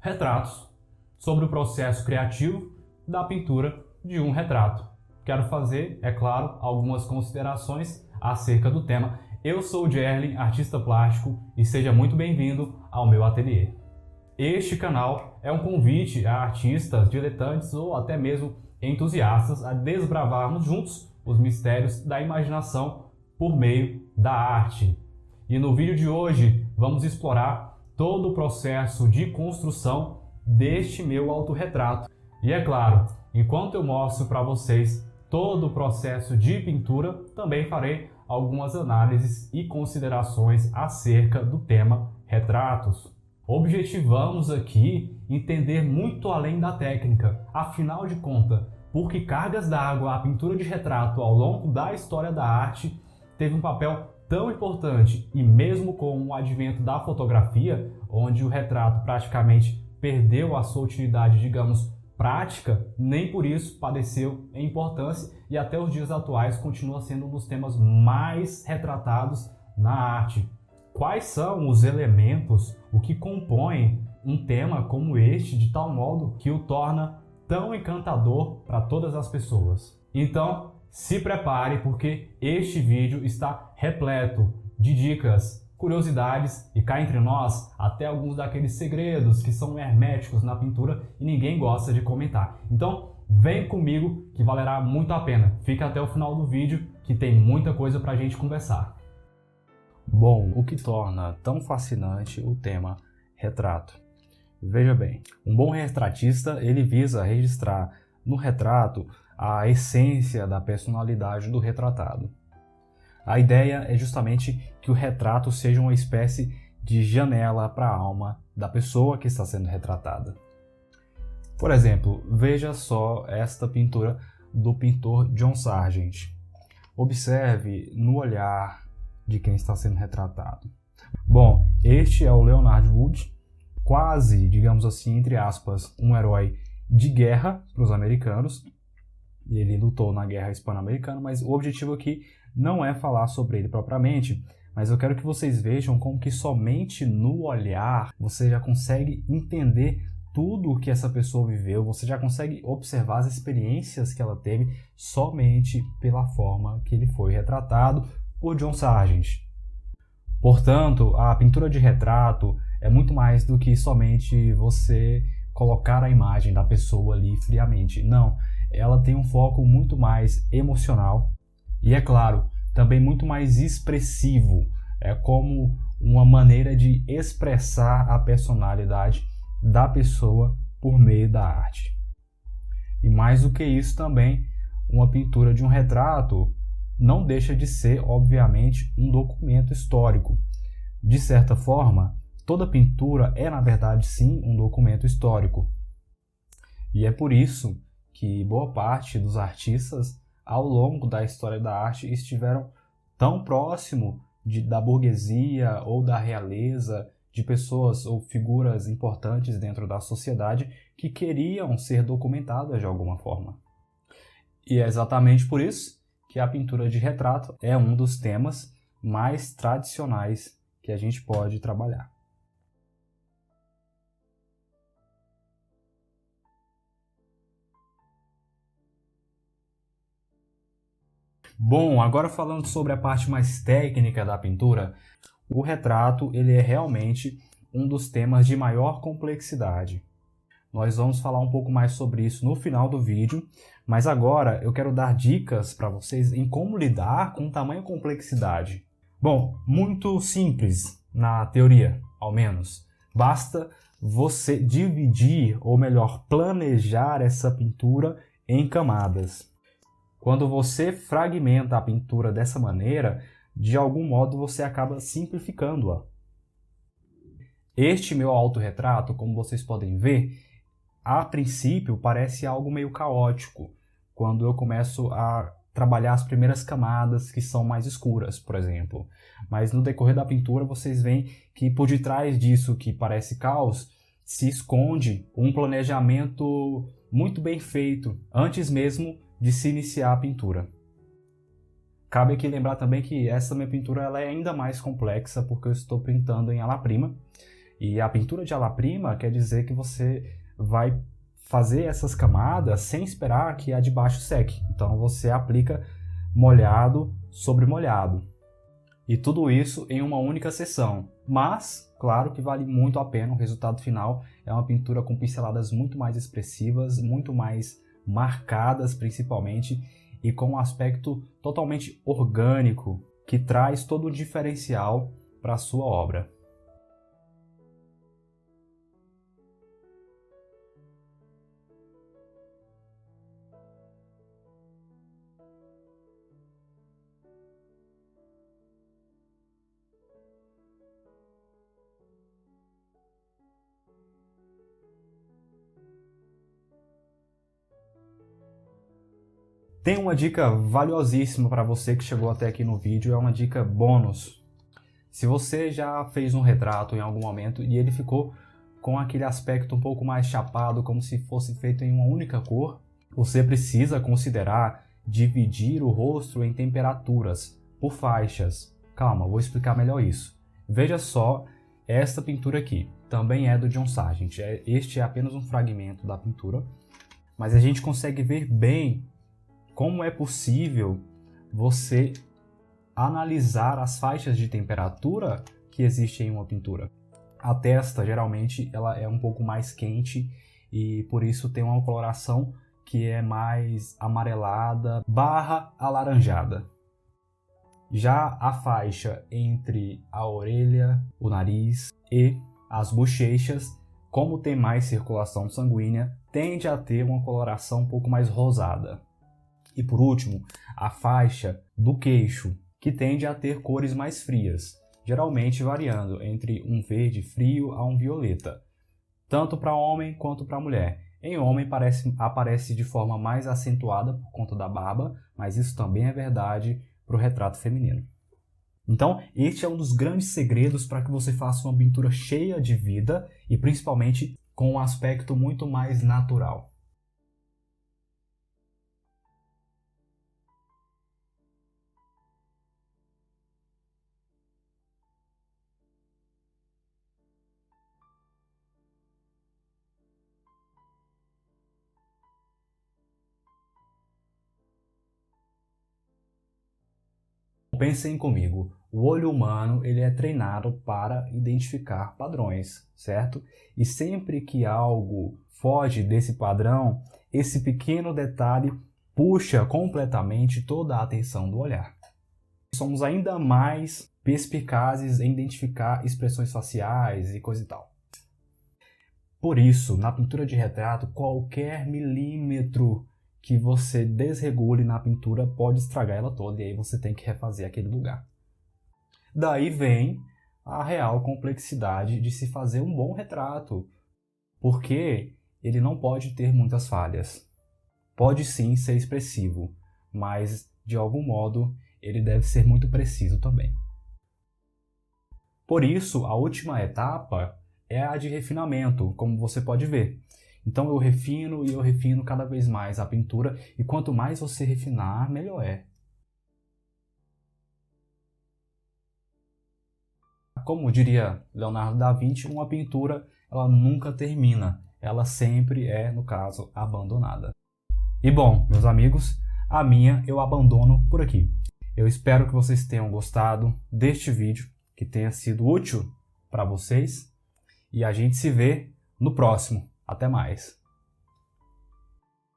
retratos, sobre o processo criativo da pintura de um retrato. Quero fazer, é claro, algumas considerações acerca do tema. Eu sou o Gerlin, artista plástico, e seja muito bem-vindo ao meu ateliê. Este canal é um convite a artistas, diletantes ou até mesmo entusiastas a desbravarmos juntos os mistérios da imaginação por meio da arte. E no vídeo de hoje vamos explorar todo o processo de construção deste meu autorretrato. E é claro, enquanto eu mostro para vocês todo o processo de pintura, também farei algumas análises e considerações acerca do tema retratos. Objetivamos aqui entender muito além da técnica, afinal de contas, por que cargas d'água a pintura de retrato ao longo da história da arte teve um papel tão importante e mesmo com o advento da fotografia, onde o retrato praticamente perdeu a sua utilidade, digamos, prática, nem por isso padeceu em importância e até os dias atuais continua sendo um dos temas mais retratados na arte. Quais são os elementos, o que compõem um tema como este, de tal modo que o torna tão encantador para todas as pessoas? Então, se prepare porque este vídeo está repleto de dicas, curiosidades e cá entre nós, até alguns daqueles segredos que são herméticos na pintura e ninguém gosta de comentar. Então, vem comigo que valerá muito a pena. Fica até o final do vídeo que tem muita coisa para a gente conversar. Bom, o que torna tão fascinante o tema retrato? Veja bem, um bom retratista ele visa registrar no retrato a essência da personalidade do retratado. A ideia é justamente que o retrato seja uma espécie de janela para a alma da pessoa que está sendo retratada. Por exemplo, veja só esta pintura do pintor John Sargent. Observe no olhar de quem está sendo retratado. Bom, este é o Leonard Wood, quase, digamos assim, entre aspas, um herói de guerra para os americanos. Ele lutou na Guerra Hispano-Americana, mas o objetivo aqui não é falar sobre ele propriamente, mas eu quero que vocês vejam como que somente no olhar você já consegue entender tudo o que essa pessoa viveu, você já consegue observar as experiências que ela teve somente pela forma que ele foi retratado por John Sargent. Portanto, a pintura de retrato é muito mais do que somente você colocar a imagem da pessoa ali friamente. Não, ela tem um foco muito mais emocional e, é claro, também muito mais expressivo. É como uma maneira de expressar a personalidade da pessoa por meio da arte. E mais do que isso também, uma pintura de um retrato não deixa de ser, obviamente, um documento histórico. De certa forma, toda pintura é, na verdade, sim, um documento histórico. E é por isso que boa parte dos artistas, ao longo da história da arte, estiveram tão próximo da burguesia ou da realeza, de pessoas ou figuras importantes dentro da sociedade que queriam ser documentadas de alguma forma. E é exatamente por isso que a pintura de retrato é um dos temas mais tradicionais que a gente pode trabalhar. Bom, agora falando sobre a parte mais técnica da pintura, o retrato ele é realmente um dos temas de maior complexidade. Nós vamos falar um pouco mais sobre isso no final do vídeo, mas agora eu quero dar dicas para vocês em como lidar com tamanha complexidade. Bom, muito simples na teoria, ao menos. Basta você dividir, ou melhor, planejar essa pintura em camadas. Quando você fragmenta a pintura dessa maneira, de algum modo você acaba simplificando-a. Este meu autorretrato, como vocês podem ver, a princípio parece algo meio caótico, quando eu começo a trabalhar as primeiras camadas que são mais escuras, por exemplo. Mas no decorrer da pintura vocês veem que por detrás disso que parece caos, se esconde um planejamento muito bem feito, antes mesmo de se iniciar a pintura. Cabe aqui lembrar também que essa minha pintura ela é ainda mais complexa porque eu estou pintando em ala prima E a pintura de ala-prima quer dizer que você vai fazer essas camadas sem esperar que a de baixo seque. Então você aplica molhado sobre molhado. E tudo isso em uma única sessão. Mas, claro que vale muito a pena, o resultado final é uma pintura com pinceladas muito mais expressivas, muito mais marcadas principalmente, e com um aspecto totalmente orgânico, que traz todo o diferencial para a sua obra. Tem uma dica valiosíssima para você que chegou até aqui no vídeo, é uma dica bônus. Se você já fez um retrato em algum momento e ele ficou com aquele aspecto um pouco mais chapado, como se fosse feito em uma única cor, você precisa considerar dividir o rosto em temperaturas, por faixas. Calma, vou explicar melhor isso. Veja só esta pintura aqui, também é do John Sargent. Este é apenas um fragmento da pintura, mas a gente consegue ver bem como é possível você analisar as faixas de temperatura que existem em uma pintura. A testa, geralmente, ela é um pouco mais quente e por isso tem uma coloração que é mais amarelada / alaranjada. Já a faixa entre a orelha, o nariz e as bochechas, como tem mais circulação sanguínea, tende a ter uma coloração um pouco mais rosada. E por último, a faixa do queixo, que tende a ter cores mais frias, geralmente variando entre um verde frio a um violeta, tanto para homem quanto para mulher. Em homem aparece de forma mais acentuada por conta da barba, mas isso também é verdade para o retrato feminino. Então, este é um dos grandes segredos para que você faça uma pintura cheia de vida e principalmente com um aspecto muito mais natural. Pensem comigo, o olho humano ele é treinado para identificar padrões, certo? E sempre que algo foge desse padrão, esse pequeno detalhe puxa completamente toda a atenção do olhar. Somos ainda mais perspicazes em identificar expressões faciais e coisa e tal. Por isso, na pintura de retrato, qualquer milímetro que você desregule na pintura pode estragar ela toda e aí você tem que refazer aquele lugar. Daí vem a real complexidade de se fazer um bom retrato, porque ele não pode ter muitas falhas. Pode sim ser expressivo, mas de algum modo ele deve ser muito preciso também. Por isso, a última etapa é a de refinamento, como você pode ver. Então eu refino e eu refino cada vez mais a pintura, e quanto mais você refinar, melhor é. Como diria Leonardo da Vinci, uma pintura ela nunca termina, ela sempre é, no caso, abandonada. E bom, meus amigos, a minha eu abandono por aqui. Eu espero que vocês tenham gostado deste vídeo, que tenha sido útil para vocês, e a gente se vê no próximo. Até mais!